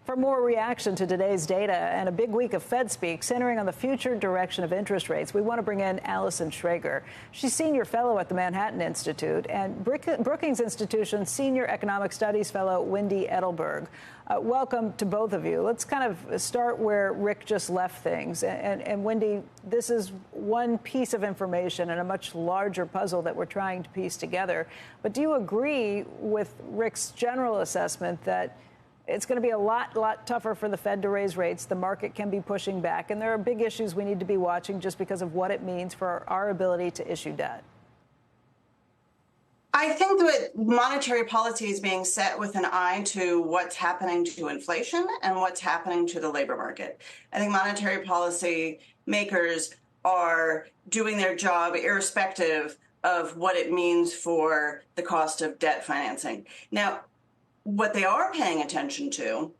For more reaction to today's data and a big week of Fed speak centering on the future direction of interest rates, we want to bring in Allison Schrager. She's senior fellow at the Manhattan Institute and Brookings Institution senior economic studies fellow Wendy Edelberg. Welcome to both of you. Let's kind of start where Rick just left things. And Wendy, this is one piece of information in a much larger puzzle that we're trying to piece together. But do you agree with Rick's general assessment that it's going to be a lot tougher for the Fed to raise rates? The market can be pushing back, and there are big issues we need to be watching just because of what it means for our ability to issue debt. I think that monetary policy is being set with an eye to what's happening to inflation and what's happening to the labor market. I think monetary policy makers are doing their job irrespective of what it means for the cost of debt financing. Now, what they are paying attention to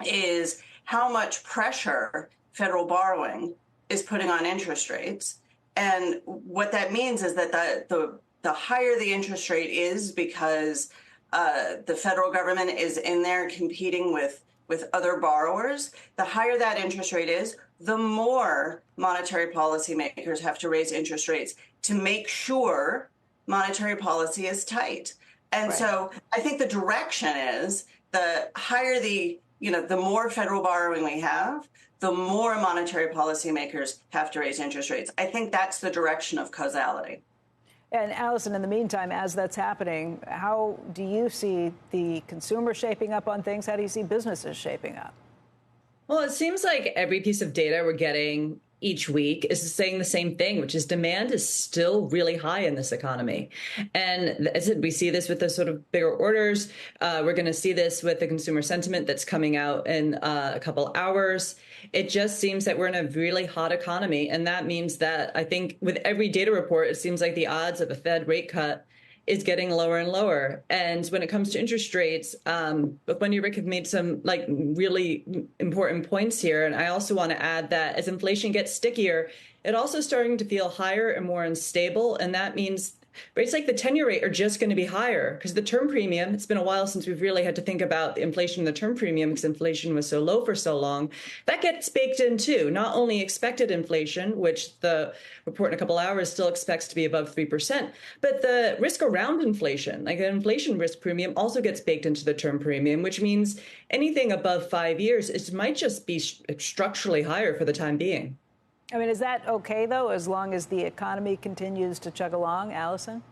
is how much pressure federal borrowing is putting on interest rates. And what that means is that the higher the interest rate is because the federal government is in there competing with other borrowers, the higher that interest rate is, the more monetary policy makers have to raise interest rates to make sure monetary policy is tight. And so I think the direction is the higher the more federal borrowing we have, the more monetary policy makers have to raise interest rates. I think that's the direction of causality. And Allison, in the meantime, as that's happening, how do you see the consumer shaping up on things? How do you see businesses shaping up? Well, it seems like every piece of data we're getting each week is saying the same thing, which is demand is still really high in this economy. And as I said, we see this with the sort of bigger orders. We're going to see this with the consumer sentiment that's coming out in a couple hours. It just seems that we're in a really hot economy. And that means that I think with every data report, it seems like the odds of a Fed rate cut is getting lower and lower. And when it comes to interest rates, Wendy and Rick have made some really important points here. And I also want to add that as inflation gets stickier, it also starting to feel higher and more unstable. And that means rates like the 10-year rate are just going to be higher because the term premium, it's been a while since we've really had to think about the inflation and the term premium because inflation was so low for so long. That gets baked in too. Not only expected inflation, which the report in a couple hours still expects to be above 3%, but the risk around inflation, like the inflation risk premium also gets baked into the term premium, which means anything above 5 years, it might just be structurally higher for the time being. I mean, is that okay, though, as long as the economy continues to chug along, Allison?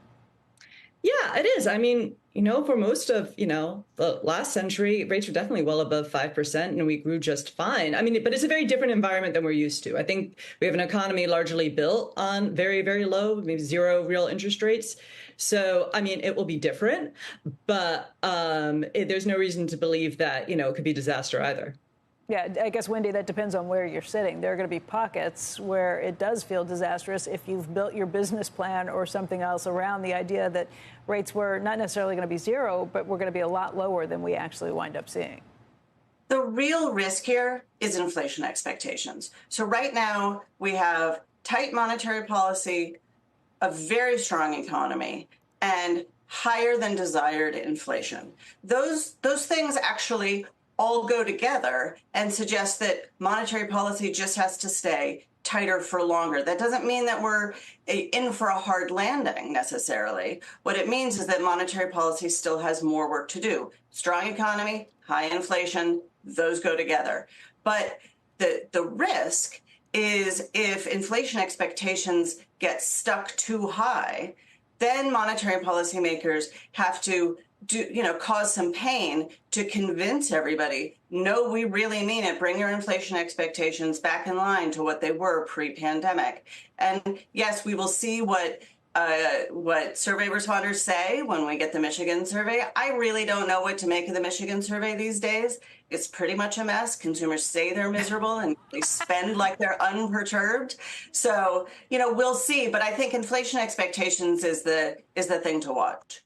Yeah, it is. I mean, for most of, the last century, rates were definitely well above 5% and we grew just fine. I mean, but it's a very different environment than we're used to. I think we have an economy largely built on very, very low, maybe zero real interest rates. So, I mean, it will be different, but there's no reason to believe that, it could be disaster either. Yeah, I guess, Wendy, that depends on where you're sitting. There are going to be pockets where it does feel disastrous if you've built your business plan or something else around the idea that rates were not necessarily going to be zero, but were going to be a lot lower than we actually wind up seeing. The real risk here is inflation expectations. So right now we have tight monetary policy, a very strong economy, and higher than desired inflation. Those things actually all go together and suggest that monetary policy just has to stay tighter for longer. That doesn't mean that we're in for a hard landing necessarily. What it means is that monetary policy still has more work to do. Strong economy, high inflation, those go together. But the risk is if inflation expectations get stuck too high, then monetary policymakers have to cause some pain to convince everybody, no, we really mean it. Bring your inflation expectations back in line to what they were pre-pandemic. And yes, we will see what survey responders say when we get the Michigan survey. I really don't know what to make of the Michigan survey these days. It's pretty much a mess. Consumers say they're miserable and they spend like they're unperturbed. So, we'll see. But I think inflation expectations is the thing to watch.